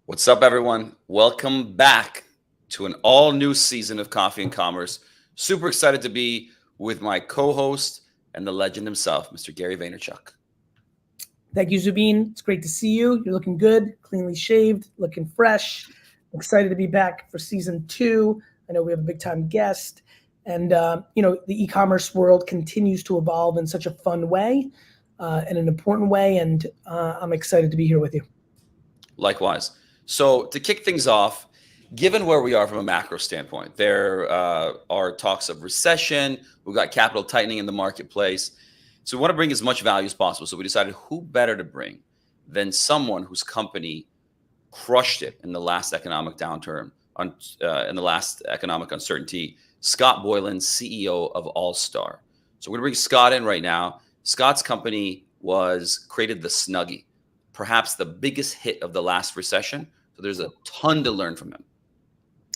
What's up, everyone? Welcome back to an all-new season of Coffee and Commerce. Super excited to be with my co-host and the legend himself, Mr. Gary Vaynerchuk. Thank you, Zubin. It's great to see you. You're looking good, cleanly shaved, looking fresh. Excited to be back for season 2. I know we have a big-time guest. And, the e-commerce world continues to evolve in such a fun way, in an important way. And I'm excited to be here with you. Likewise. So to kick things off, given where we are from a macro standpoint, there are talks of recession. We've got capital tightening in the marketplace. So we want to bring as much value as possible. So we decided who better to bring than someone whose company crushed it in the last economic downturn, in the last economic uncertainty. Scott Boilen, CEO of All-Star. So we're going to bring Scott in right now. Scott's company created the Snuggie, perhaps the biggest hit of the last recession. So there's a ton to learn from him.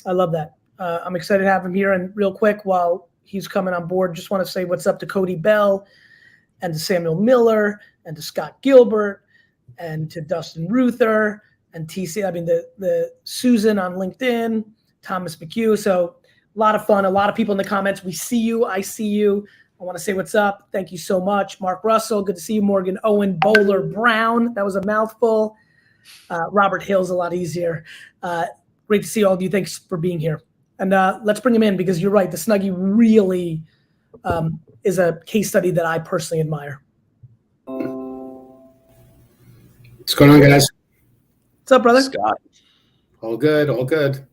I love that. I'm excited to have him here. And real quick, while he's coming on board, just want to say what's up to Cody Bell and to Samuel Miller and to Scott Gilbert and to Dustin Ruther and the Susan on LinkedIn, Thomas McHugh. So a lot of fun, a lot of people in the comments. We see you. I see you. I want to say what's up. Thank you so much. Mark Russell, good to see you. Morgan Owen, Bowler Brown. That was a mouthful. Robert Hill's a lot easier. Great to see all of you. Thanks for being here. And let's bring him in because you're right. The Snuggie really is a case study that I personally admire. What's going on, guys? What's up, brother? Scott. All good, all good.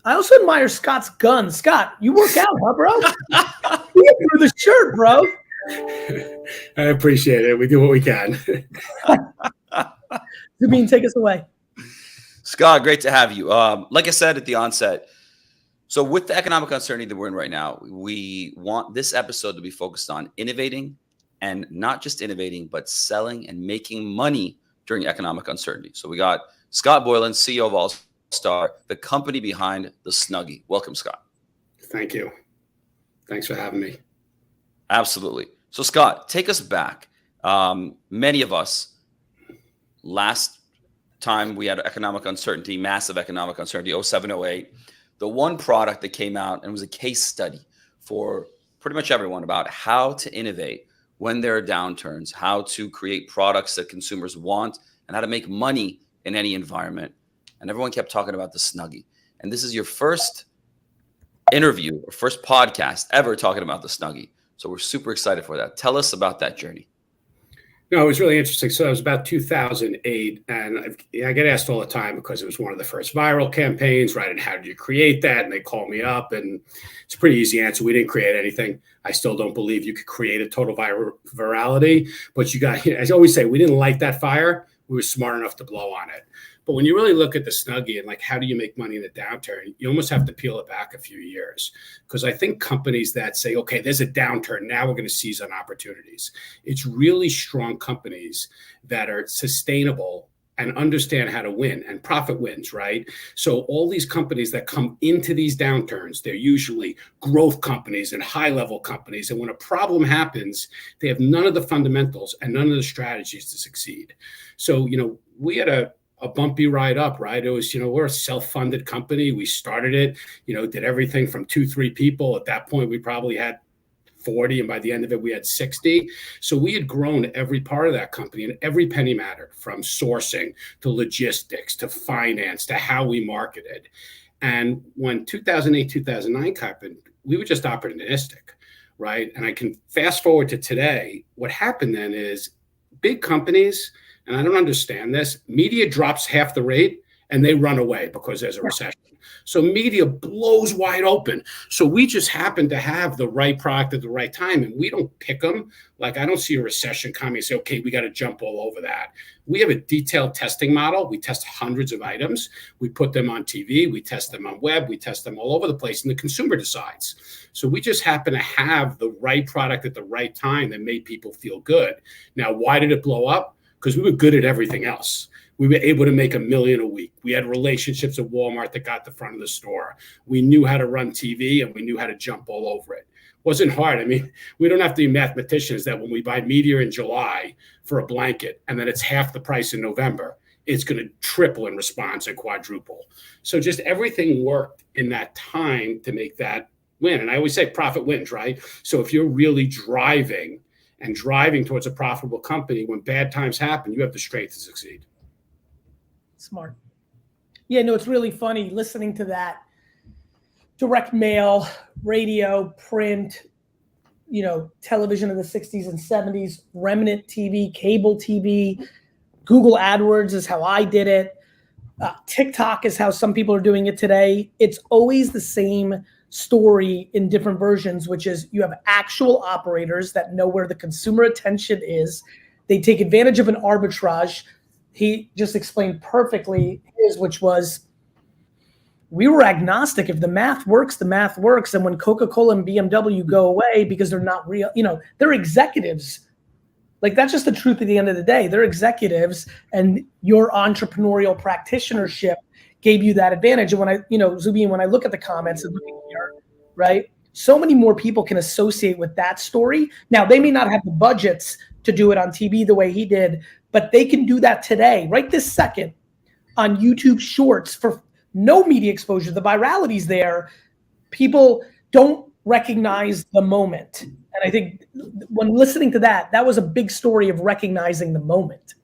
I also admire Scott's gun. Scott, you work out, huh, bro? You through the shirt, bro. I appreciate it. We do what we can. Zubin, take us away. Scott, great to have you. Like I said at the onset, so with the economic uncertainty that we're in right now, we want this episode to be focused on innovating, and not just innovating, but selling and making money during economic uncertainty. So we got Scott Boilen, CEO of All-Star, the company behind the Snuggie. Welcome, Scott. Thank you. Thanks for having me. Absolutely. So Scott, take us back. Many of us, last time we had economic uncertainty, massive economic uncertainty, 07, 08, the one product that came out and was a case study for pretty much everyone about how to innovate when there are downturns, how to create products that consumers want, and how to make money in any environment. And everyone kept talking about the Snuggie. And this is your first interview or first podcast ever talking about the Snuggie. So we're super excited for that. Tell us about that journey. No, it was really interesting. So it was about 2008, and I get asked all the time because it was one of the first viral campaigns, right? And how did you create that? And they call me up, and it's a pretty easy answer. We didn't create anything. I still don't believe you could create a total virality, but as I always say, we didn't light that fire. We were smart enough to blow on it. But when you really look at the Snuggie and like, how do you make money in a downturn? You almost have to peel it back a few years, because I think companies that say, okay, there's a downturn, now we're going to seize on opportunities. It's really strong companies that are sustainable and understand how to win, and profit wins, right? So all these companies that come into these downturns, they're usually growth companies and high-level companies. And when a problem happens, they have none of the fundamentals and none of the strategies to succeed. So, we had a bumpy ride up, right? It was, we're a self-funded company. We started it, did everything from 2-3 people. At that point, we probably had 40, and by the end of it, we had 60. So we had grown every part of that company, and every penny mattered, from sourcing to logistics to finance to how we marketed. And when 2008, 2009 happened, we were just opportunistic, right? And I can fast forward to today. What happened then is big companies, and I don't understand this, media drops half the rate and they run away because there's a recession. So media blows wide open. So we just happen to have the right product at the right time, and we don't pick them. Like, I don't see a recession coming and say, okay, we got to jump all over that. We have a detailed testing model. We test hundreds of items. We put them on TV. We test them on web. We test them all over the place, and the consumer decides. So we just happen to have the right product at the right time that made people feel good. Now, why did it blow up? Because we were good at everything else. We were able to make $1 million a week. We had relationships at Walmart that got the front of the store. We knew how to run TV, and we knew how to jump all over it. Wasn't hard. I mean, we don't have to be mathematicians that when we buy media in July for a blanket and then it's half the price in November, it's going to triple in response and quadruple. So just everything worked in that time to make that win. And I always say profit wins, right? So if you're really driving towards a profitable company, when bad times happen, you have the strength to succeed. Smart. Yeah, no, it's really funny listening to that. Direct mail, radio, print, television in the 60s and 70s, remnant TV, cable TV, Google AdWords is how I did it. TikTok is how some people are doing it today. It's always the same story in different versions, which is you have actual operators that know where the consumer attention is. They take advantage of an arbitrage. He just explained perfectly his, which was, we were agnostic. If the math works, the math works. And when Coca-Cola and BMW go away because they're not real, they're executives. Like, that's just the truth at the end of the day. They're executives, and your entrepreneurial practitionership gave you that advantage. And when Zubin, when I look at the comments and look at here, right, so many more people can associate with that story. Now, they may not have the budgets to do it on TV the way he did, but they can do that today, right this second, on YouTube Shorts for no media exposure. The virality's there. People don't recognize the moment. And I think when listening to that, that was a big story of recognizing the moment.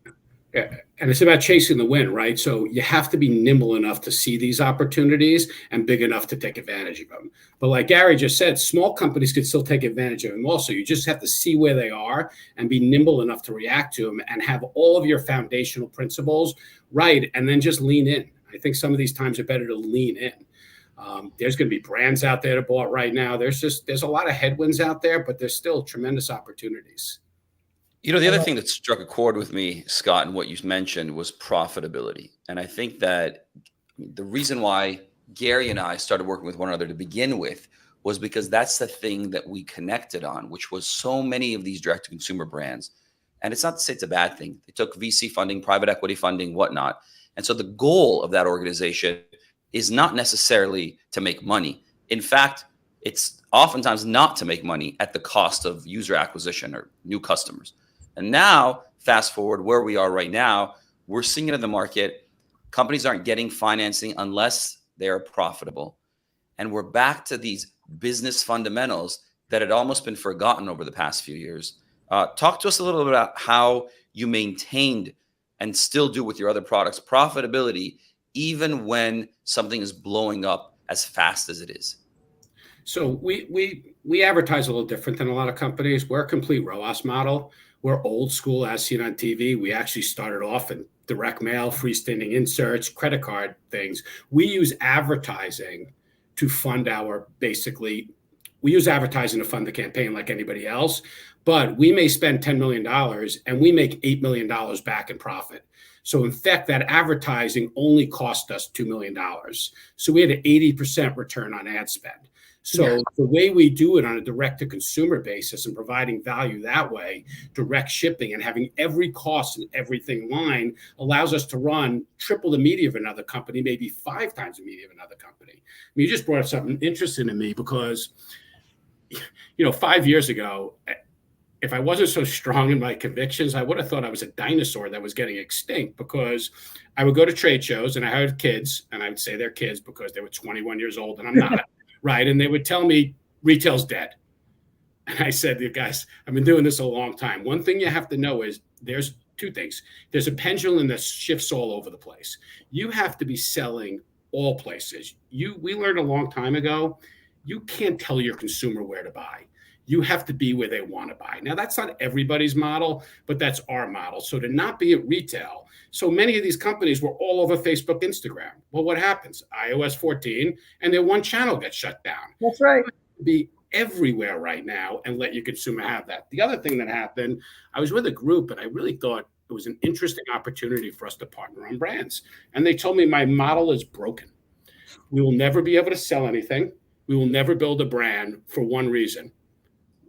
Yeah. And it's about chasing the win, right? So you have to be nimble enough to see these opportunities and big enough to take advantage of them. But like Gary just said, small companies could still take advantage of them also. You just have to see where they are and be nimble enough to react to them and have all of your foundational principles right, and then just lean in. I think some of these times are better to lean in. There's going to be brands out there to bought right now. There's a lot of headwinds out there, but there's still tremendous opportunities. The other thing that struck a chord with me, Scott, and what you mentioned was profitability. And I think that the reason why Gary and I started working with one another to begin with was because that's the thing that we connected on, which was so many of these direct-to-consumer brands. And it's not to say it's a bad thing. They took VC funding, private equity funding, whatnot. And so the goal of that organization is not necessarily to make money. In fact, it's oftentimes not to make money at the cost of user acquisition or new customers. And now, fast forward where we are right now, we're seeing it in the market. Companies aren't getting financing unless they are profitable. And we're back to these business fundamentals that had almost been forgotten over the past few years. Talk to us a little bit about how you maintained and still do with your other products profitability, even when something is blowing up as fast as it is. So we advertise a little different than a lot of companies. We're a complete ROAS model. We're old school, as seen on TV. We actually started off in direct mail, freestanding inserts, credit card things. We use advertising to fund we use advertising to fund the campaign like anybody else, but we may spend $10 million and we make $8 million back in profit. So in fact, that advertising only cost us $2 million. So we had an 80% return on ad spend. So the way we do it on a direct-to-consumer basis and providing value that way, direct shipping and having every cost and everything line allows us to run triple the media of another company, maybe 5 times the media of another company. I mean, you just brought up something interesting to me because, 5 years ago, if I wasn't so strong in my convictions, I would have thought I was a dinosaur that was getting extinct, because I would go to trade shows and I had kids, and I would say they're kids because they were 21 years old and I'm not. Right. And they would tell me retail's dead. And I said to you guys, I've been doing this a long time. One thing you have to know is there's 2 things. There's a pendulum that shifts all over the place. You have to be selling all places. We learned a long time ago, you can't tell your consumer where to buy. You have to be where they want to buy. Now, that's not everybody's model, but that's our model. So to not be at retail. So many of these companies were all over Facebook, Instagram. Well, what happens? iOS 14, and their one channel gets shut down. That's right. Be everywhere right now and let your consumer have that. The other thing that happened, I was with a group and I really thought it was an interesting opportunity for us to partner on brands. And they told me my model is broken. We will never be able to sell anything. We will never build a brand for one reason.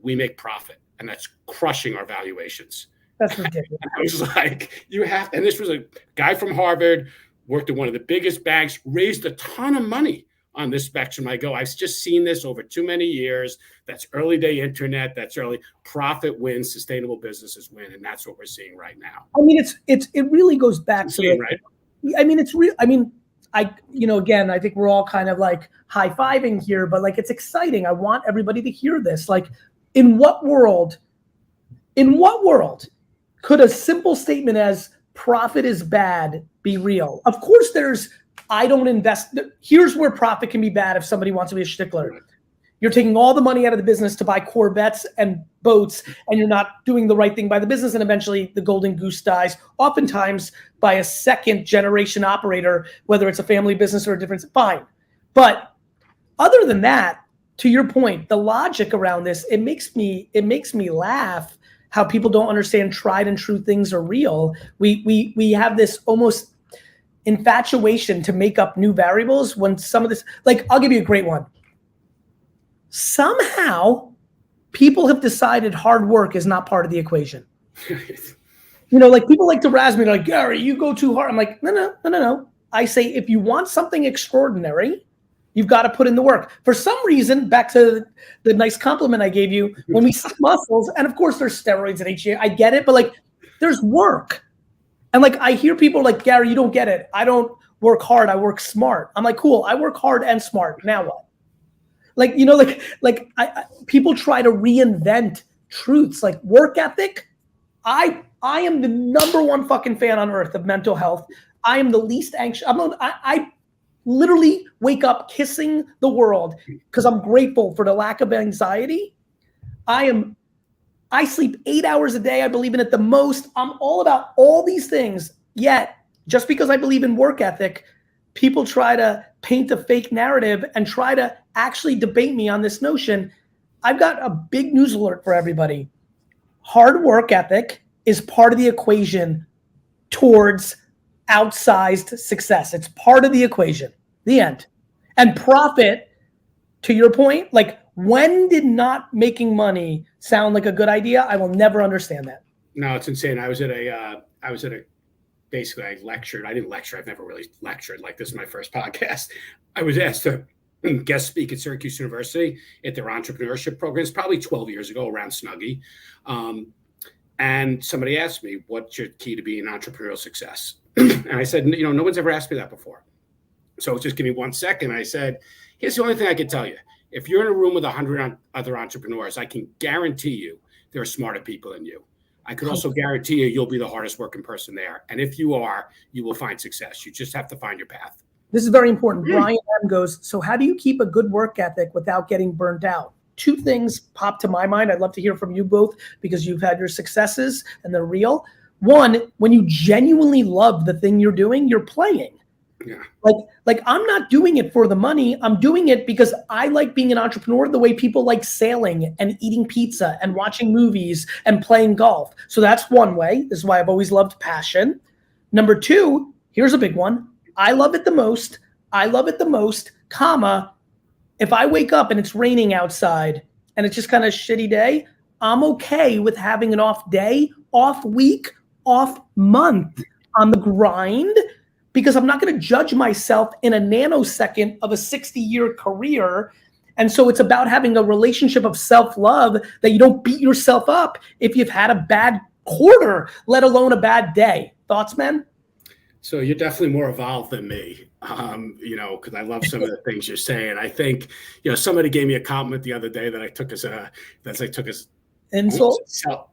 We make profit, and that's crushing our valuations. That's ridiculous. I was like, and this was a guy from Harvard, worked at one of the biggest banks, raised a ton of money on this spectrum. I go, I've just seen this over too many years. That's early day internet. That's early profit wins, sustainable businesses win. And that's what we're seeing right now. I mean, it really goes back to right? I mean, it's real. I mean, again, I think we're all kind of like high-fiving here, but like, it's exciting. I want everybody to hear this. Like, in what world could a simple statement as profit is bad be real? Of course I don't invest. Here's where profit can be bad if somebody wants to be a stickler. You're taking all the money out of the business to buy Corvettes and boats, and you're not doing the right thing by the business, and eventually the golden goose dies, oftentimes by a second generation operator, whether it's a family business or a different, fine. But other than that, to your point, the logic around this, it makes me laugh how people don't understand tried and true things are real. We have this almost infatuation to make up new variables when some of this, like, I'll give you a great one. Somehow people have decided hard work is not part of the equation. Like, people like to razz me, like, Gary, you go too hard. I'm like, no. I say, if you want something extraordinary, you've got to put in the work. For some reason, back to the nice compliment I gave you, when we see muscles, and of course there's steroids and HGH, I get it, but like, there's work. And like, I hear people like, Gary, you don't get it. I don't work hard, I work smart. I'm like, cool, I work hard and smart. Now what? Like, people try to reinvent truths, like work ethic. I am the number one fucking fan on earth of mental health. I am the least anxious. I literally wake up kissing the world because I'm grateful for the lack of anxiety. I sleep 8 hours a day. I believe in it the most. I'm all about all these things. Yet, just because I believe in work ethic, people try to paint a fake narrative and try to actually debate me on this notion. I've got a big news alert for everybody. Hard work ethic is part of the equation towards outsized success. It's part of the equation. The end. And profit, to your point, like, when did not making money sound like a good idea? I will never understand that. No, it's insane. Basically, I lectured. I didn't lecture. I've never really lectured. Like, this is my first podcast. I was asked to guest speak at Syracuse University at their entrepreneurship programs, probably 12 years ago, around Snuggie. And somebody asked me, what's your key to being entrepreneurial success? And I said, no one's ever asked me that before. So just give me 1 second. I said, here's the only thing I can tell you. If you're in a room with 100 other entrepreneurs, I can guarantee you there are smarter people than you. I could also guarantee you'll be the hardest working person there. And if you are, you will find success. You just have to find your path. This is very important. Brian M goes, so how do you keep a good work ethic without getting burnt out? Two things pop to my mind. I'd love to hear from you both because you've had your successes and they're real. One, when you genuinely love the thing you're doing, you're playing. Yeah. Like I'm not doing it for the money. I'm doing it because I like being an entrepreneur the way people like sailing and eating pizza and watching movies and playing golf. So that's one way. This is why I've always loved passion. Number two, here's a big one. I love it the most, comma, if I wake up and it's raining outside and it's just kind of a shitty day, I'm okay with having an off day, off week, off month on the grind, because I'm not going to judge myself in a nanosecond of a 60-year career. And so it's about having a relationship of self-love that you don't beat yourself up if you've had a bad quarter, let alone a bad day. Thoughts, man? So you're definitely more evolved than me, because I love some of the things you're saying. I think, somebody gave me a compliment the other day that I took as insult. No,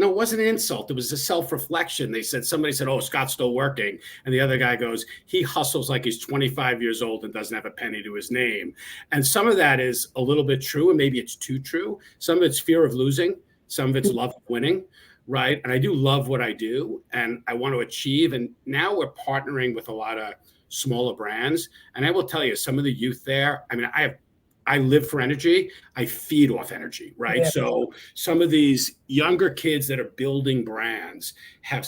it wasn't an insult. It was a self-reflection. Somebody said, "Oh, Scott's still working," and the other guy goes, "He hustles like he's 25 years old and doesn't have a penny to his name." And some of that is a little bit true, and maybe it's too true. Some of it's fear of losing. Some of it's love of winning. Right. And I do love what I do and I want to achieve. And now we're partnering with a lot of smaller brands. And I will tell you, some of the youth there, I live for energy. I feed off energy. Right. Yeah. So some of these younger kids that are building brands have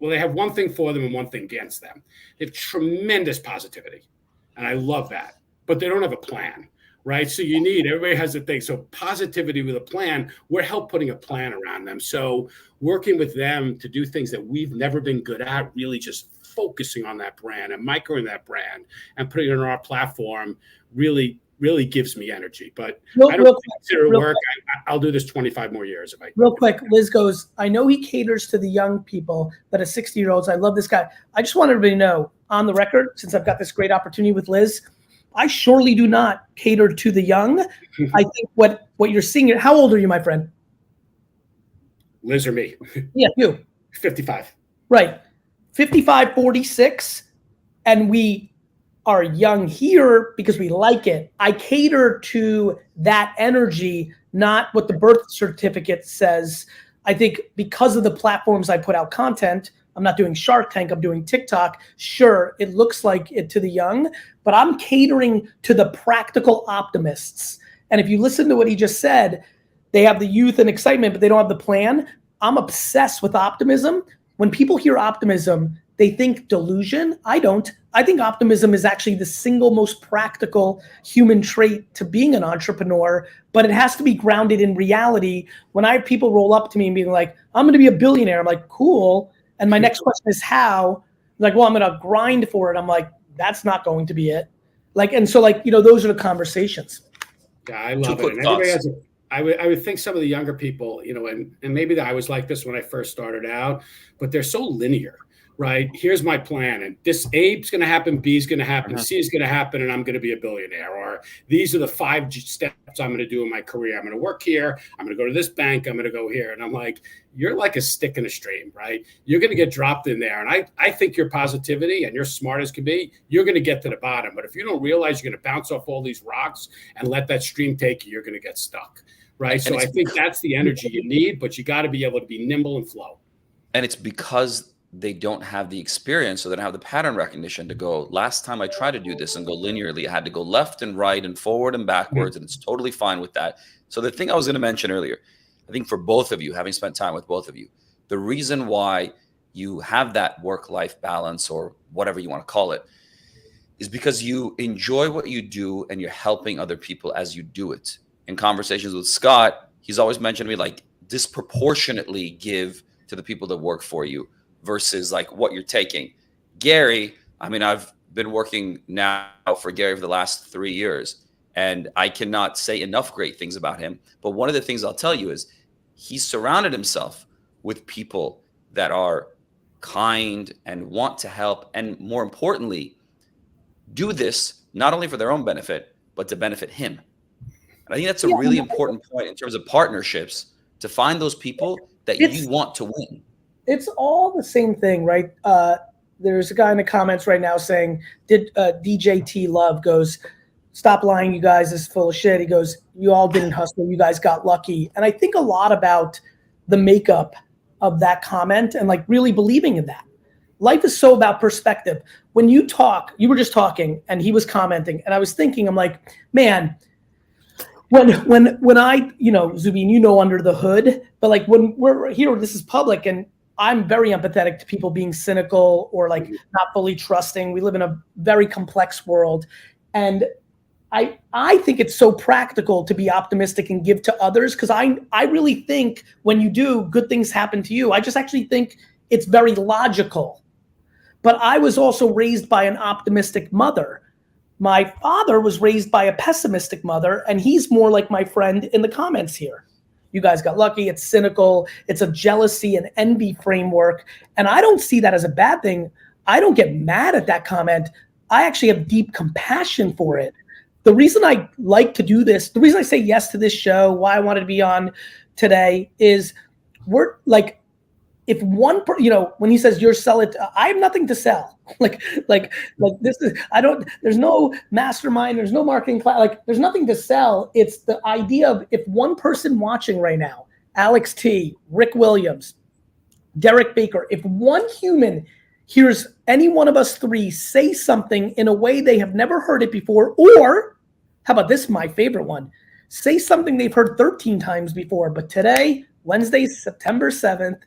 they have one thing for them and one thing against them. They have tremendous positivity. And I love that. But they don't have a plan. Right. So everybody has a thing. So positivity with a plan, we're putting a plan around them. So working with them to do things that we've never been good at, really just focusing on that brand and microing that brand and putting it on our platform really really gives me energy. But Real I don't quick, consider it real work. I'll do this 25 more years if I. Real quick, Liz goes, I know he caters to the young people that are 60-year-olds. I love this guy. I just want everybody to know, on the record, since I've got this great opportunity with Liz, I surely do not cater to the young. I think what you're seeing here, how old are you, my friend? Liz or me? Yeah, you. 55. Right. 55, 46. And we are young here because we like it. I cater to that energy, not what the birth certificate says. I think because of the platforms I put out content, I'm not doing Shark Tank, I'm doing TikTok. Sure, it looks like it to the young, but I'm catering to the practical optimists. And if you listen to what he just said, they have the youth and excitement, but they don't have the plan. I'm obsessed with optimism. When people hear optimism, they think delusion. I don't. I think optimism is actually the single most practical human trait to being an entrepreneur, but it has to be grounded in reality. When I have people roll up to me and being like, I'm going to be a billionaire, I'm like, cool. And my next question is how? Like, well, I'm going to grind for it. I'm like, that's not going to be it. Like, and so like, those are the conversations. Yeah, I love it. And everybody has I would think some of the younger people, and maybe I was like this when I first started out, but they're so linear, right? Here's my plan, and this A's going to happen, B's going to happen, C is going to happen, and I'm going to be a billionaire. Or these are the 5 steps I'm going to do in my career. I'm going to work here. I'm going to go to this bank. I'm going to go here. And I'm like, you're like a stick in a stream, right? You're going to get dropped in there. And I think your positivity and you're smart as can be, you're going to get to the bottom. But if you don't realize you're going to bounce off all these rocks and let that stream take you, you're going to get stuck. Right. So I think that's the energy you need, but you got to be able to be nimble and flow. And it's because they don't have the experience, so they don't have the pattern recognition to go, last time I tried to do this and go linearly, I had to go left and right and forward and backwards, and it's totally fine with that. So the thing I was going to mention earlier, I think for both of you, having spent time with both of you, the reason why you have that work-life balance or whatever you want to call it is because you enjoy what you do and you're helping other people as you do it. In conversations with Scott, he's always mentioned to me, like, disproportionately give to the people that work for you versus like what you're taking. Gary, I mean, I've been working now for Gary for the last 3 years, and I cannot say enough great things about him. But one of the things I'll tell you is he's surrounded himself with people that are kind and want to help, and more importantly, do this not only for their own benefit, but to benefit him. I think that's a really important point in terms of partnerships, to find those people that you want to win. It's all the same thing, right? There's a guy in the comments right now saying, did DJ T Love goes, stop lying, you guys, this is full of shit. He goes, you all didn't hustle, you guys got lucky. And I think a lot about the makeup of that comment and like really believing in that. Life is so about perspective. When you talk, you were just talking and he was commenting, and I was thinking, I'm like, man, when I, Zubin, under the hood, but like when we're here, this is public, and I'm very empathetic to people being cynical or like not fully trusting. We live in a very complex world. And I think it's so practical to be optimistic and give to others, because I really think when you do, good things happen to you. I just actually think it's very logical. But I was also raised by an optimistic mother. My father was raised by a pessimistic mother, and he's more like my friend in the comments here. You guys got lucky. It's cynical. It's a jealousy and envy framework. And I don't see that as a bad thing. I don't get mad at that comment. I actually have deep compassion for it. The reason I like to do this, the reason I say yes to this show, why I wanted to be on today is we're like, if one, when he says you're sell it, I have nothing to sell. Like this is, there's no mastermind, there's no marketing class, like there's nothing to sell. It's the idea of, if one person watching right now, Alex T, Rick Williams, Derek Baker, if one human hears any one of us three say something in a way they have never heard it before, or how about this, my favorite one, say something they've heard 13 times before, but today, Wednesday, September 7th,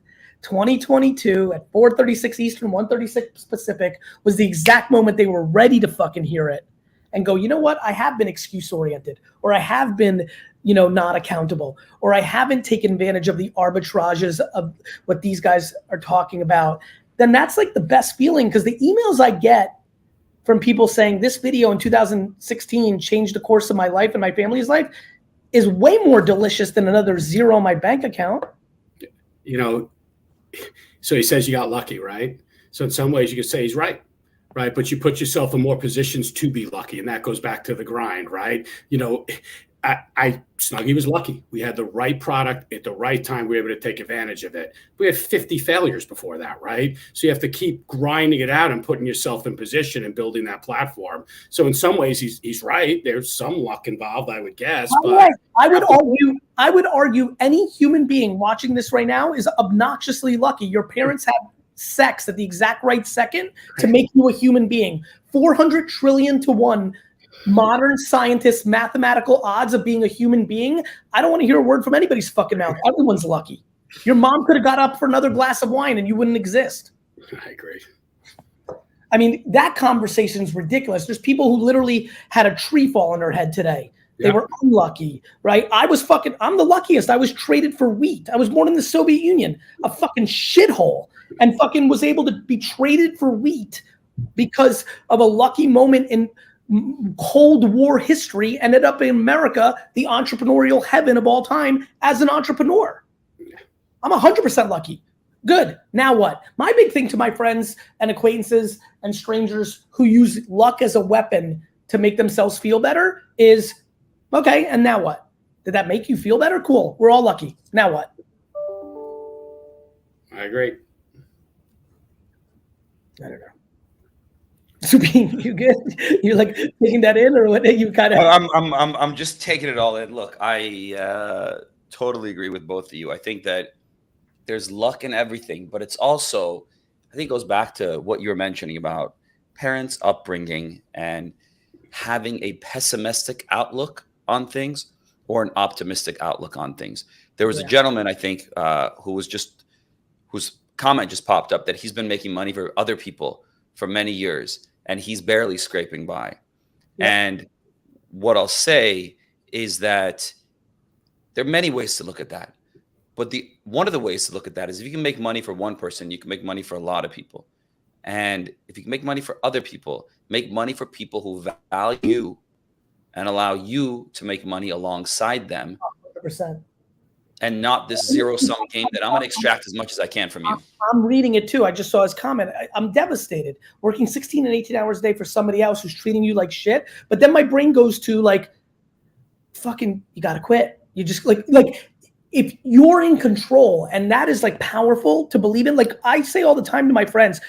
2022 at 4:36 Eastern, 1:36 Pacific was the exact moment they were ready to fucking hear it and go, you know what? I have been excuse oriented, or I have been, not accountable, or I haven't taken advantage of the arbitrages of what these guys are talking about. Then that's like the best feeling, because the emails I get from people saying this video in 2016 changed the course of my life and my family's life is way more delicious than another zero on my bank account. You know, so he says you got lucky, right? So in some ways you could say he's right, but you put yourself in more positions to be lucky, and that goes back to the grind, right? You know, Snuggie was lucky. We had the right product at the right time. We were able to take advantage of it. We had 50 failures before that, right? So you have to keep grinding it out and putting yourself in position and building that platform. So in some ways, he's right. There's some luck involved, I would guess. But I would argue any human being watching this right now is obnoxiously lucky. Your parents had sex at the exact right second to make you a human being. 400 trillion to 1. Modern scientists' mathematical odds of being a human being. I don't want to hear a word from anybody's fucking mouth. Everyone's lucky. Your mom could have got up for another glass of wine and you wouldn't exist. I agree. I mean, that conversation is ridiculous. There's people who literally had a tree fall on their head today. They were unlucky, right? I'm the luckiest. I was traded for wheat. I was born in the Soviet Union, a fucking shithole, and fucking was able to be traded for wheat because of a lucky moment in Cold War history, ended up in America, the entrepreneurial heaven of all time, as an entrepreneur. I'm 100% lucky. Good. Now what? My big thing to my friends and acquaintances and strangers who use luck as a weapon to make themselves feel better is, okay, and now what? Did that make you feel better? Cool. We're all lucky. Now what? I agree. I don't know. Zubin, you good? You like taking that in, or what? You kind of? I'm just taking it all in. Look, I totally agree with both of you. I think that there's luck in everything, but it's also, I think it goes back to what you were mentioning about parents' upbringing and having a pessimistic outlook on things or an optimistic outlook on things. There was a gentleman, I think, whose comment just popped up that he's been making money for other people for many years, and he's barely scraping by. Yeah. And what I'll say is that there are many ways to look at that. But one of the ways to look at that is if you can make money for one person, you can make money for a lot of people. And if you can make money for other people, make money for people who value you and allow you to make money alongside them. 100%. And not this zero-sum game that I'm going to extract as much as I can from you. I'm reading it too. I just saw his comment. I'm devastated. Working 16 and 18 hours a day for somebody else who's treating you like shit. But then my brain goes to like, fucking, you got to quit. You just like if you're in control, and that is like powerful to believe in. Like I say all the time to my friends,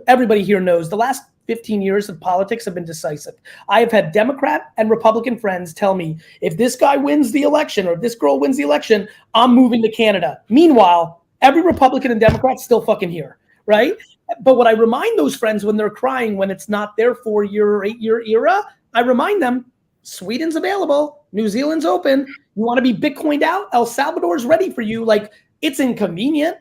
everybody here knows the last 15 years of politics have been decisive. I have had Democrat and Republican friends tell me, if this guy wins the election or if this girl wins the election, I'm moving to Canada. Meanwhile, every Republican and Democrat's still fucking here, right? But what I remind those friends when they're crying, when it's not their 4-year or 8-year era, I remind them, Sweden's available, New Zealand's open. You want to be Bitcoined out? El Salvador's ready for you. Like, it's inconvenient.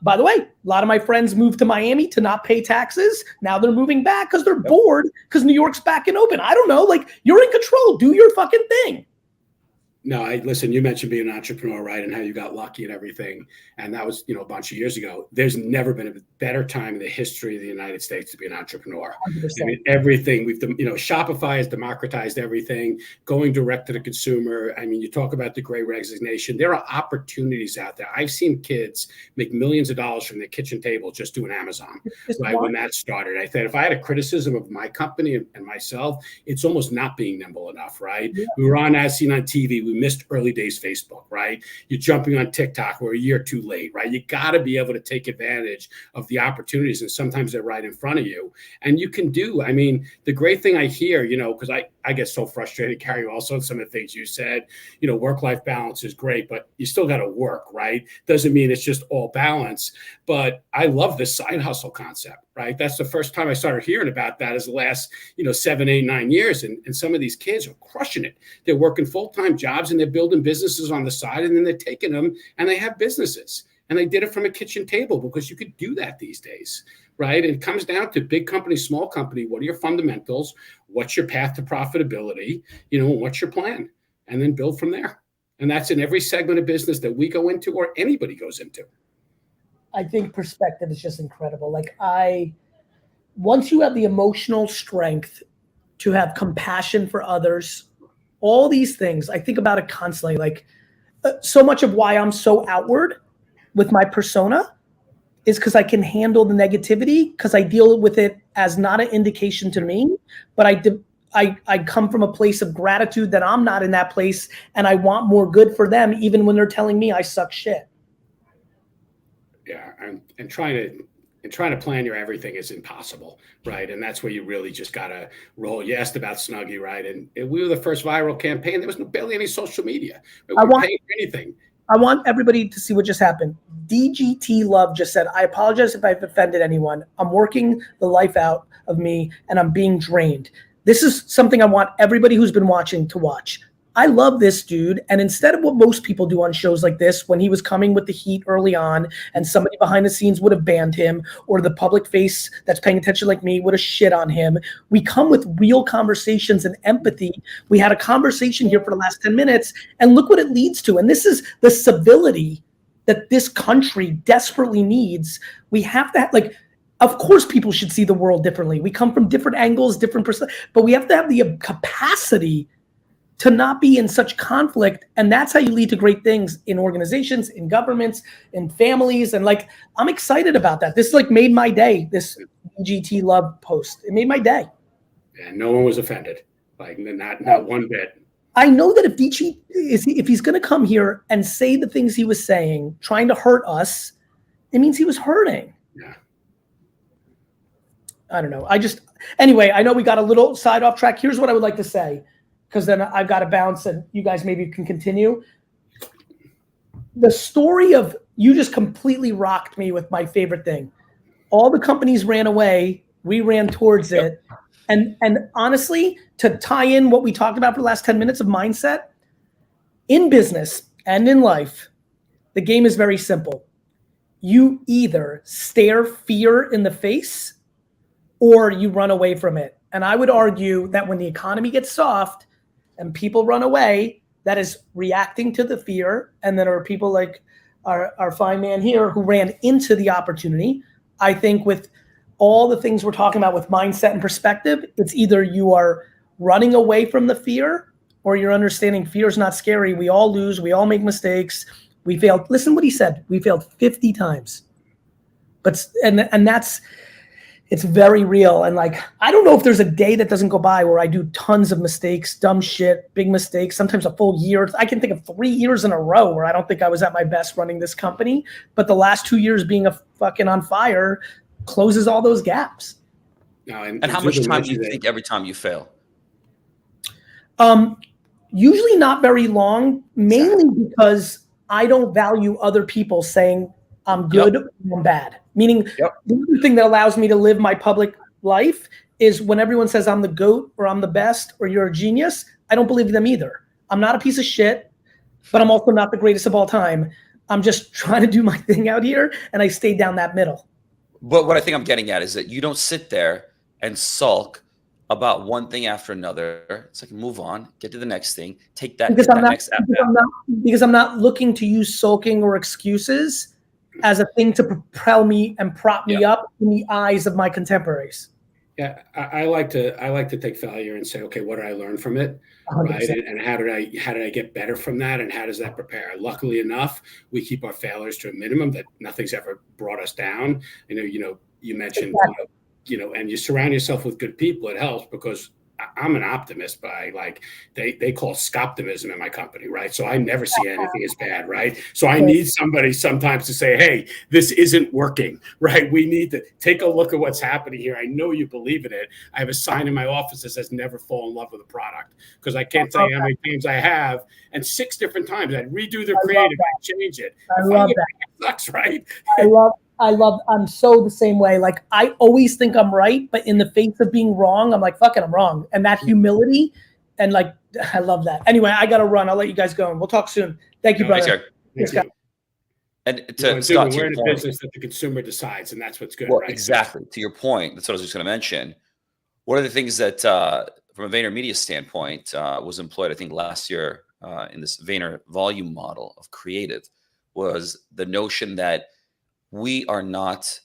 By the way, a lot of my friends moved to Miami to not pay taxes. Now they're moving back because they're bored because New York's back and open. I don't know. Like, you're in control. Do your fucking thing. No, listen, you mentioned being an entrepreneur, right? And how you got lucky and everything. And that was, a bunch of years ago. There's never been a better time in the history of the United States to be an entrepreneur. 100%. I mean, everything Shopify has democratized everything, going direct to the consumer. I mean, you talk about the Great Resignation. There are opportunities out there. I've seen kids make millions of dollars from their kitchen table just doing Amazon, right? When that started, I thought if I had a criticism of my company and myself, it's almost not being nimble enough, right? Yeah. We were as seen on TV. We missed early days Facebook, right? You're jumping on TikTok. We're a year too late, right? You got to be able to take advantage of the opportunities, and sometimes they're right in front of you. And you can I mean, the great thing I hear, because I get so frustrated, Gary, also some of the things you said, work-life balance is great, but you still got to work, right? Doesn't mean it's just all balance. But I love this side hustle concept, right? That's the first time I started hearing about that is the last, 7, 8, 9 years. And some of these kids are crushing it. They're working full-time jobs and they're building businesses on the side, and then they're taking them and they have businesses. And they did it from a kitchen table because you could do that these days, right? It comes down to big company, small company. What are your fundamentals? What's your path to profitability? What's your plan? And then build from there. And that's in every segment of business that we go into or anybody goes into. I think perspective is just incredible. Like I once you have the emotional strength to have compassion for others, all these things, I think about it constantly. Like so much of why I'm so outward with my persona is because I can handle the negativity, because I deal with it as not an indication to me, but I come from a place of gratitude that I'm not in that place, and I want more good for them, even when they're telling me I suck shit. Yeah, and trying to plan your everything is impossible, right? And that's where you really just gotta roll. You asked about Snuggie, right? And we were the first viral campaign. There was barely any social media. We weren't paying for anything. I want everybody to see what just happened. DGT Love just said, I apologize if I've offended anyone. I'm working the life out of me and I'm being drained. This is something I want everybody who's been watching to watch. I love this dude. And instead of what most people do on shows like this, when he was coming with the heat early on and somebody behind the scenes would have banned him, or the public face that's paying attention like me would have shit on him, we come with real conversations and empathy. We had a conversation here for the last 10 minutes, and look what it leads to. And this is the civility that this country desperately needs. We have to have, like, of course people should see the world differently. We come from different angles, different perspectives, but we have to have the capacity to not be in such conflict. And that's how you lead to great things in organizations, in governments, in families. And like, I'm excited about that. This like made my day, this GT Love post. It made my day. And no one was offended. Like not one bit. I know that if he's going to come here and say the things he was saying, trying to hurt us, it means he was hurting. Yeah. I don't know. Anyway, I know we got a little side off track. Here's what I would like to say, because then I've got to bounce and you guys maybe can continue. The story of you just completely rocked me with my favorite thing. All the companies ran away. We ran towards it. And honestly, to tie in what we talked about for the last 10 minutes of mindset, in business and in life, the game is very simple. You either stare fear in the face or you run away from it. And I would argue that when the economy gets soft and people run away, that is reacting to the fear. And then there are people like our fine man here who ran into the opportunity. I think with all the things we're talking about with mindset and perspective, it's either you are running away from the fear or you're understanding fear is not scary. We all lose. We all make mistakes. We failed. Listen what he said. We failed 50 times. But and that's, it's very real. And like, I don't know if there's a day that doesn't go by where I do tons of mistakes, dumb shit, big mistakes, sometimes a full year. I can think of 3 years in a row where I don't think I was at my best running this company. But the last 2 years being a fucking on fire closes all those gaps. No, and how much time do you think every time you fail? Usually not very long, mainly because I don't value other people saying I'm good or I'm bad. Meaning the other thing that allows me to live my public life is when everyone says I'm the GOAT or I'm the best or you're a genius, I don't believe them either. I'm not a piece of shit, but I'm also not the greatest of all time. I'm just trying to do my thing out here, and I stay down that middle. But what I think I'm getting at is that you don't sit there and sulk about one thing after another. It's like, move on, get to the next thing, take that, because I'm not looking to use sulking or excuses as a thing to propel me and prop me up in the eyes of my contemporaries. Yeah, I like to take failure and say, okay, what did I learn from it, 100%. Right? And how did I get better from that, and how does that prepare? Luckily enough, we keep our failures to a minimum. That nothing's ever brought us down. You mentioned, and you surround yourself with good people. It helps because I'm an optimist by they call scoptimism in my company, right? So I never see anything as bad, right? So I need somebody sometimes to say, hey, this isn't working, right? We need to take a look at what's happening here. I know you believe in it. I have a sign in my office that says never fall in love with a product, because I can't tell you how many times I have, and 6 different times I'd redo the creative and change it. I love that. It sucks, right? I'm so the same way. Like, I always think I'm right, but in the face of being wrong, I'm like, fuck it, I'm wrong. And that humility, and like, I love that. Anyway, I got to run. I'll let you guys go, and we'll talk soon. Thank you, brother. Thanks, Gary. And to Scott, we're in a business that the consumer decides, and that's what's good, right? Exactly. To your point, that's what I was just going to mention. One of the things that, from a VaynerMedia standpoint, was employed, I think, last year in this Vayner volume model of creative, was the notion that we are not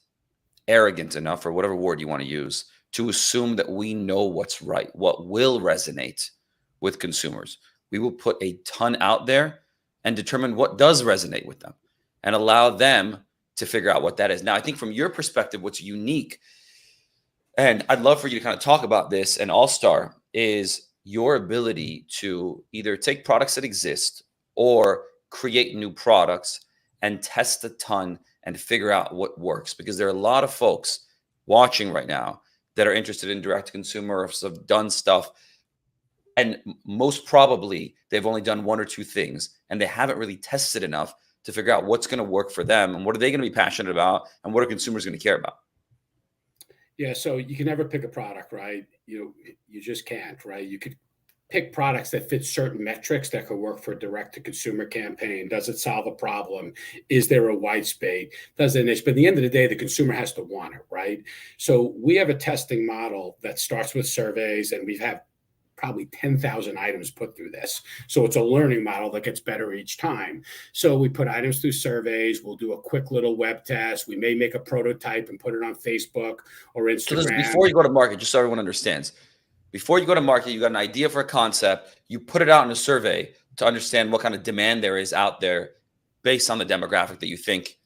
arrogant enough, or whatever word you want to use, to assume that we know what's right, what will resonate with consumers. We will put a ton out there and determine what does resonate with them and allow them to figure out what that is. Now, I think from your perspective, what's unique, and I'd love for you to kind of talk about this, and All-Star, is your ability to either take products that exist or create new products and test a ton and figure out what works. Because there are a lot of folks watching right now that are interested in direct to consumer, or have done stuff, and most probably they've only done one or two things and they haven't really tested enough to figure out what's going to work for them and what are they going to be passionate about and what are consumers going to care about. Yeah, so you can never pick a product, right? You just can't, right? You could pick products that fit certain metrics that could work for a direct-to-consumer campaign. Does it solve a problem? Is there a white space? Does it niche? But at the end of the day, the consumer has to want it, right? So we have a testing model that starts with surveys, and we've had probably 10,000 items put through this. So it's a learning model that gets better each time. So we put items through surveys. We'll do a quick little web test. We may make a prototype and put it on Facebook or Instagram. So before you go to market, just so everyone understands, before you go to market, you got an idea for a concept, you put it out in a survey to understand what kind of demand there is out there based on the demographic that you think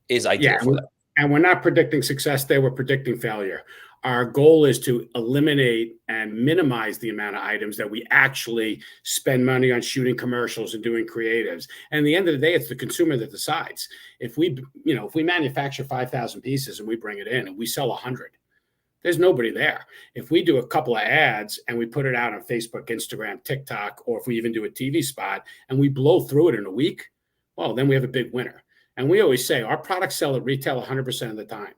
is ideal for them. And we're not predicting success there, we're predicting failure. Our goal is to eliminate and minimize the amount of items that we actually spend money on shooting commercials and doing creatives. And at the end of the day, it's the consumer that decides. If we manufacture 5,000 pieces and we bring it in and we sell 100, there's nobody there. If we do a couple of ads and we put it out on Facebook, Instagram, TikTok, or if we even do a TV spot and we blow through it in a week, well, then we have a big winner. And we always say our products sell at retail 100% of the time.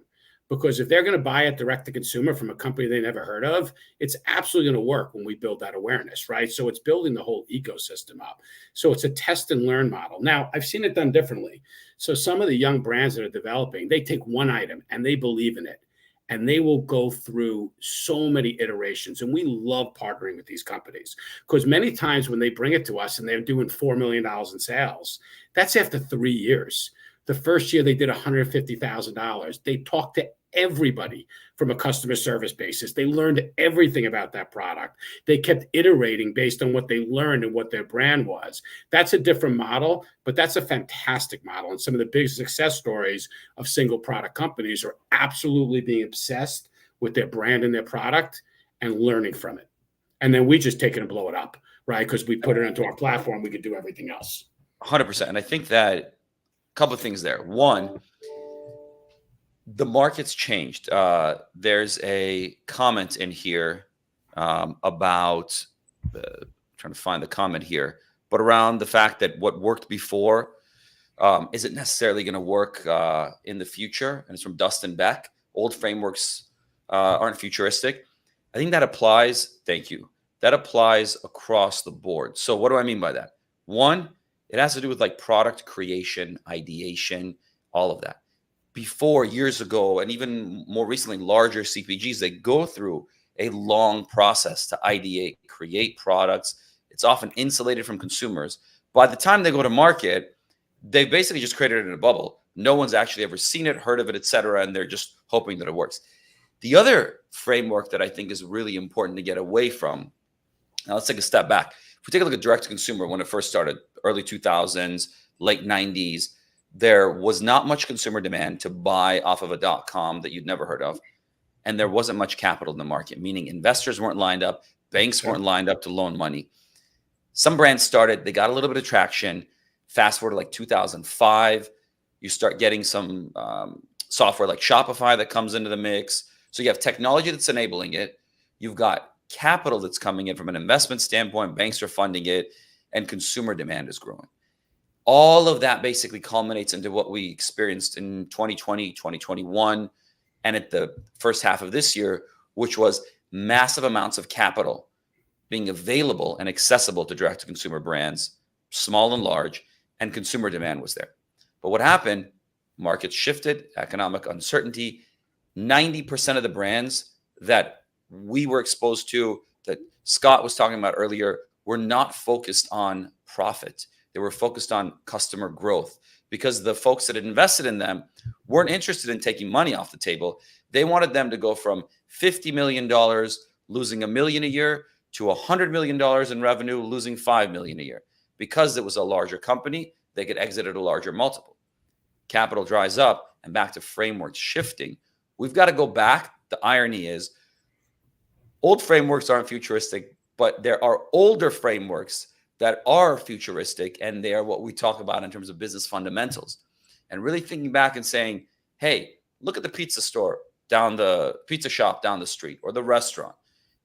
Because if they're going to buy it direct to consumer from a company they never heard of, it's absolutely going to work when we build that awareness, right? So it's building the whole ecosystem up. So it's a test and learn model. Now, I've seen it done differently. So some of the young brands that are developing, they take one item and they believe in it. And they will go through so many iterations. And we love partnering with these companies because many times when they bring it to us and they're doing $4 million in sales, that's after 3 years. The first year they did $150,000. They talked to everybody from a customer service basis. They learned everything about that product. They kept iterating based on what they learned and what their brand was. That's a different model, but that's a fantastic model. And some of the big success stories of single product companies are absolutely being obsessed with their brand and their product and learning from it. And then we just take it and blow it up, right? Because we put it into our platform, we could do everything else. 100%. And I think that couple of things there. One, the market's changed. There's a comment in here about trying to find the comment here, but around the fact that what worked before isn't necessarily going to work in the future. And it's from Dustin Beck. Old frameworks aren't futuristic. I think that applies. Thank you. That applies across the board. So what do I mean by that? One, it has to do with like product creation, ideation, all of that. Before, years ago, and even more recently, larger CPGs, they go through a long process to ideate, create products. It's often insulated from consumers. By the time they go to market, they basically just created it in a bubble. No one's actually ever seen it, heard of it, et cetera, and they're just hoping that it works. The other framework that I think is really important to get away from, now let's take a step back. If we take a look at direct-to-consumer when it first started, early 2000s, late 90s, there was not much consumer demand to buy off of a .com that you'd never heard of. And there wasn't much capital in the market, meaning investors weren't lined up, banks weren't lined up to loan money. Some brands started, they got a little bit of traction. Fast forward to like 2005, you start getting some software like Shopify that comes into the mix. So you have technology that's enabling it. You've got capital that's coming in from an investment standpoint. Banks are funding it, and consumer demand is growing. All of that basically culminates into what we experienced in 2020, 2021, and at the first half of this year, which was massive amounts of capital being available and accessible to direct-to-consumer brands, small and large, and consumer demand was there. But what happened? Markets shifted, economic uncertainty. 90% of the brands that we were exposed to, that Scott was talking about earlier, were not focused on profit. They were focused on customer growth. because the folks that had invested in them weren't interested in taking money off the table. They wanted them to go from $50 million, losing $1 million a year, to $100 million in revenue, losing $5 million a year. Because it was a larger company, they could exit at a larger multiple. Capital dries up, and back to frameworks shifting. We've got to go back. The irony is, old frameworks aren't futuristic, but there are older frameworks that are futuristic, and they are what we talk about in terms of business fundamentals. And really thinking back and saying, hey, look at the pizza store down the pizza shop down the street, or the restaurant.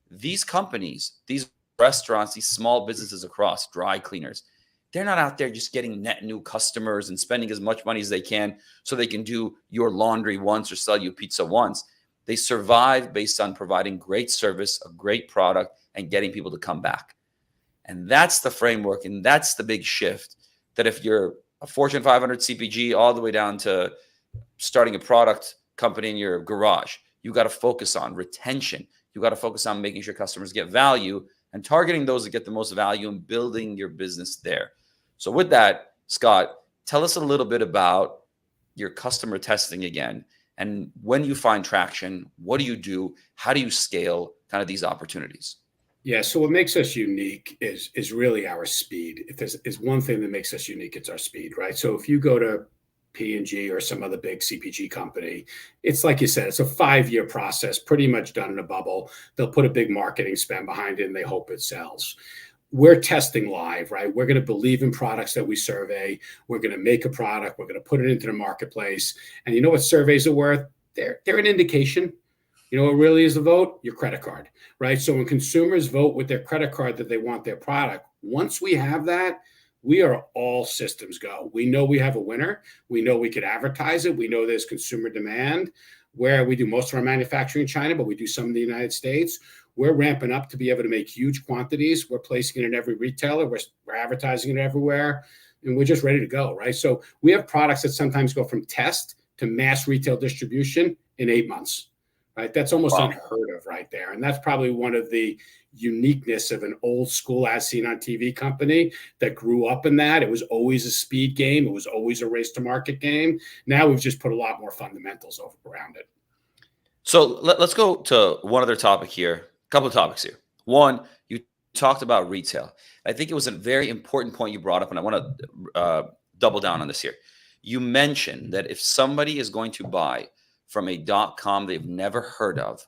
These companies, these restaurants, these small businesses across, dry cleaners, they're not out there just getting net new customers and spending as much money as they can so they can do your laundry once or sell you pizza once. They survive based on providing great service, a great product, and getting people to come back. And that's the framework, and that's the big shift, that if you're a Fortune 500 CPG all the way down to starting a product company in your garage, you got to focus on retention. You got to focus on making sure customers get value and targeting those that get the most value and building your business there. So with that, Scott, tell us a little bit about your customer testing again. And when you find traction, what do you do? How do you scale kind of these opportunities? Yeah. So what makes us unique is really our speed. If there's is one thing that makes us unique, it's our speed, right? So if you go to P&G or some other big CPG company, it's like you said, it's a 5-year process, pretty much done in a bubble. They'll put a big marketing spend behind it and they hope it sells. We're testing live, right? We're going to believe in products that we survey. We're going to make a product. We're going to put it into the marketplace. And you know what surveys are worth? They're an indication. You know what really is the vote? Your credit card, right? So when consumers vote with their credit card that they want their product, once we have that, we are all systems go. We know we have a winner. We know we could advertise it. We know there's consumer demand. Where we do most of our manufacturing in China, but we do some in the United States. We're ramping up to be able to make huge quantities. We're placing it in every retailer. We're advertising it everywhere, and we're just ready to go, right? So we have products that sometimes go from test to mass retail distribution in 8 months, right? That's almost unheard of right there. And that's probably one of the uniqueness of an old school as seen on TV company that grew up in that. It was always a speed game. It was always a race to market game. Now we've just put a lot more fundamentals around it. So let's go to one other topic here, a couple of topics here. One, you talked about retail. I think it was a very important point you brought up, and I want to double down on this here. You mentioned that if somebody is going to buy from a .com they've never heard of,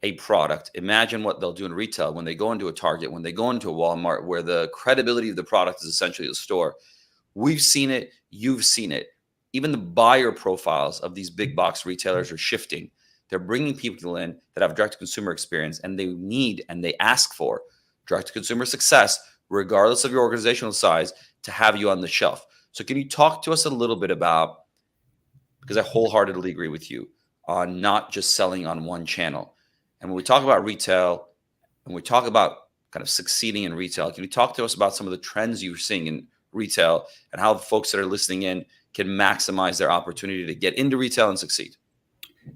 a product, imagine what they'll do in retail when they go into a Target, when they go into a Walmart, where the credibility of the product is essentially the store. We've seen it. You've seen it. Even the buyer profiles of these big box retailers are shifting. They're bringing people in that have direct-to-consumer experience, and they need and they ask for direct-to-consumer success, regardless of your organizational size, to have you on the shelf. So can you talk to us a little bit about, because I wholeheartedly agree with you, on not just selling on one channel. And when we talk about retail, and we talk about kind of succeeding in retail, can you talk to us about some of the trends you're seeing in retail and how folks that are listening in can maximize their opportunity to get into retail and succeed?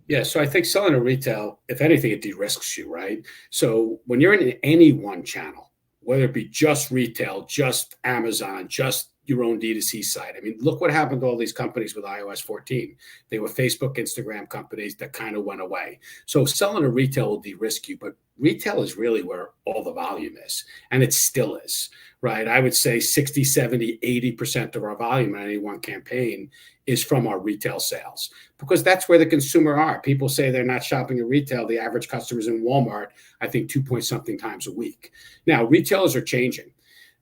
Yeah, so I think selling in retail, if anything, it de-risks you, right? So when you're in any one channel, whether it be just retail, just Amazon, just your own D2C site. I mean, look what happened to all these companies with iOS 14. They were Facebook, Instagram companies that kind of went away. So selling to retail will de-risk you, but retail is really where all the volume is, and it still is, right? I would say 60, 70, 80% of our volume in any one campaign is from our retail sales, because that's where the consumer are. People say they're not shopping at retail. The average customer's in Walmart, I think 2-point-something times a week. Now, retailers are changing.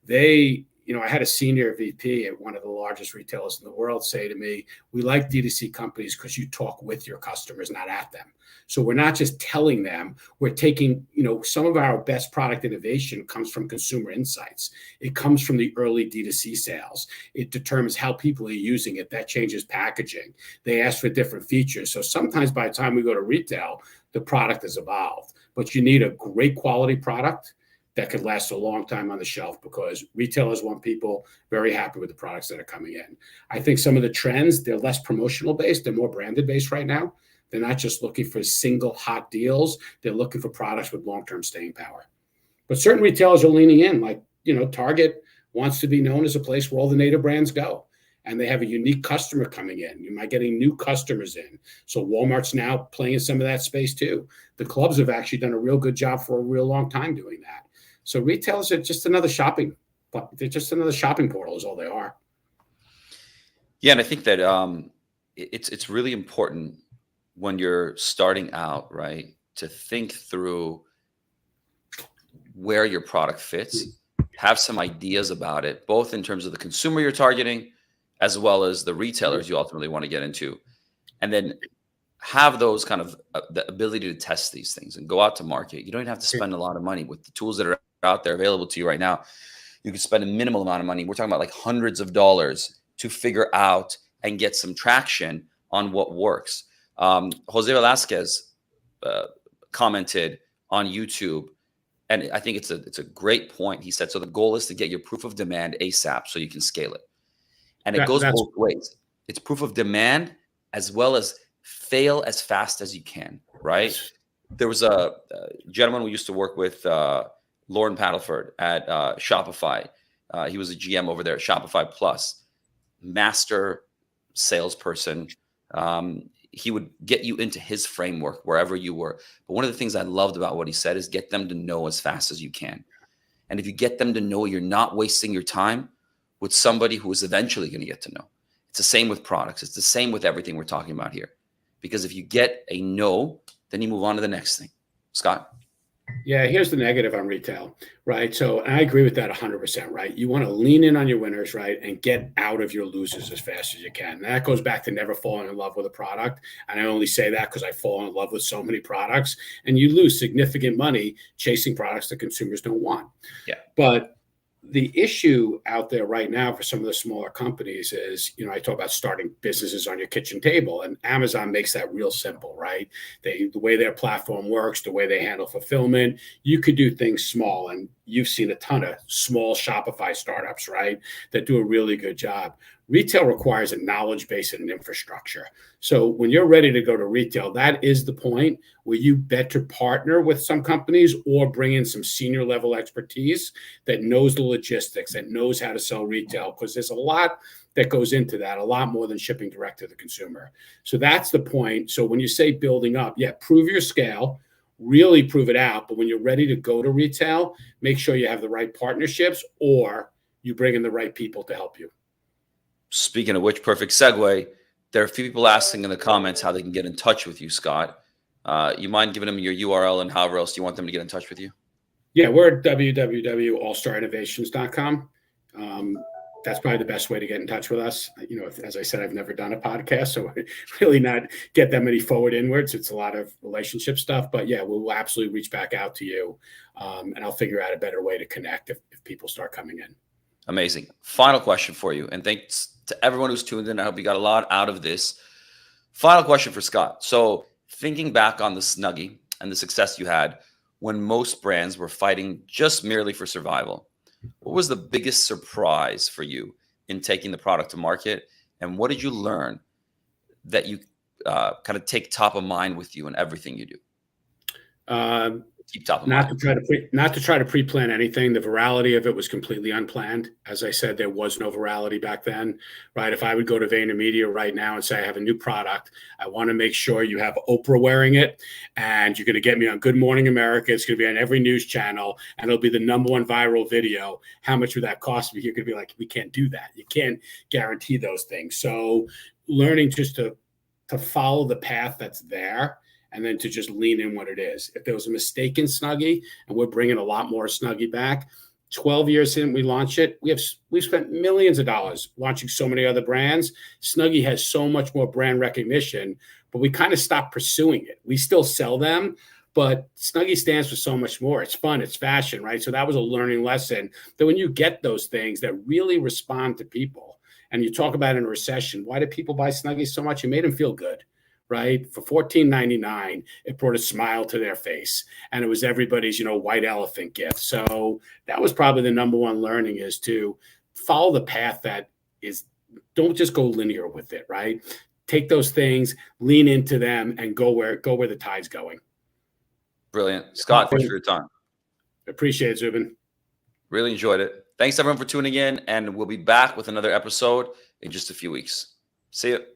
I had a senior VP at one of the largest retailers in the world say to me, we like D2C companies because you talk with your customers, not at them. So we're not just telling them, we're taking, some of our best product innovation comes from consumer insights. It comes from the early D2C sales. It determines how people are using it. That changes packaging. They ask for different features. So sometimes by the time we go to retail, the product has evolved. But you need a great quality product that could last a long time on the shelf, because retailers want people very happy with the products that are coming in. I think some of the trends, they're less promotional based, they're more branded based right now. They're not just looking for single hot deals. They're looking for products with long-term staying power. But certain retailers are leaning in, like, Target wants to be known as a place where all the native brands go. and they have a unique customer coming in. You might getting new customers in. So Walmart's now playing in some of that space too. The clubs have actually done a real good job for a real long time doing that. So retailers are just another shopping, they're just another shopping portal is all they are. Yeah, and I think that it's really important when you're starting out, right, to think through where your product fits, have some ideas about it, both in terms of the consumer you're targeting, as well as the retailers you ultimately want to get into, and then have those kind of the ability to test these things and go out to market. You don't have to spend a lot of money with the tools that are out there available to you right now. You can spend a minimal amount of money. We're talking about like hundreds of dollars to figure out and get some traction on what works. Jose Velasquez commented on YouTube, and I think it's a great point. He said, so the goal is to get your proof of demand ASAP so you can scale it. And it goes both ways. It's proof of demand as well as fail as fast as you can, right? There was a gentleman we used to work with, Lauren Paddleford at Shopify. He was a GM over there at Shopify Plus, master salesperson. He would get you into his framework wherever you were. But one of the things I loved about what he said is get them to know as fast as you can. And if you get them to know, you're not wasting your time with somebody who is eventually going to get to know. It's the same with products. It's the same with everything we're talking about here. Because if you get a no, then you move on to the next thing. Scott? Yeah, here's the negative on retail, right? So I agree with that 100%, right? You want to lean in on your winners, right? And get out of your losers as fast as you can. And that goes back to never falling in love with a product. And I only say that because I fall in love with so many products. And you lose significant money chasing products that consumers don't want. Yeah. But the issue out there right now for some of the smaller companies is, I talk about starting businesses on your kitchen table, and Amazon makes that real simple, right? The way their platform works, the way they handle fulfillment, you could do things small, and you've seen a ton of small Shopify startups, right, that do a really good job. Retail requires a knowledge base and an infrastructure. So when you're ready to go to retail, that is the point where you better partner with some companies or bring in some senior level expertise that knows the logistics, that knows how to sell retail, because there's a lot that goes into that, a lot more than shipping direct to the consumer. So that's the point. So when you say building up, yeah, prove your scale, really prove it out. But when you're ready to go to retail, make sure you have the right partnerships or you bring in the right people to help you. Speaking of which, perfect segue. There are a few people asking in the comments how they can get in touch with you, Scott. You mind giving them your URL and however else you want them to get in touch with you? Yeah, we're at www.allstarinnovations.com. That's probably the best way to get in touch with us. As I said, I've never done a podcast, so I really not get that many forward inwards. It's a lot of relationship stuff, but yeah, we'll absolutely reach back out to you, and I'll figure out a better way to connect if people start coming in. Amazing. Final question for you, and thanks to everyone who's tuned in. I hope you got a lot out of this. Final question for Scott. So thinking back on the Snuggie and the success you had when most brands were fighting just merely for survival, what was the biggest surprise for you in taking the product to market? And what did you learn that you kind of take top of mind with you in everything you do? Keep top of mind. Not to try to pre-plan anything. The virality of it was completely unplanned. As I said, there was no virality back then, right? If I would go to VaynerMedia right now and say, I have a new product, I want to make sure you have Oprah wearing it, and you're going to get me on Good Morning America. It's going to be on every news channel, and it'll be the #1 viral video. How much would that cost me? You're going to be like, we can't do that. You can't guarantee those things. So learning just to follow the path that's there, and then to just lean in what it is. If there was a mistake in Snuggie, and we're bringing a lot more Snuggie back, 12 years in we launched it, we've spent millions of dollars launching so many other brands. Snuggie has so much more brand recognition, but we kind of stopped pursuing it. We still sell them, but Snuggie stands for so much more. It's fun, it's fashion, right? So that was a learning lesson that when you get those things that really respond to people, and you talk about in a recession, why did people buy Snuggie so much? It made them feel good. Right? For $14.99, it brought a smile to their face. And it was everybody's, white elephant gift. So that was probably the #1 learning, is to follow the path that is, don't just go linear with it, right? Take those things, lean into them, and go where the tide's going. Brilliant. Scott, thanks for your time. Appreciate it, Zubin. Really enjoyed it. Thanks everyone for tuning in, and we'll be back with another episode in just a few weeks. See you.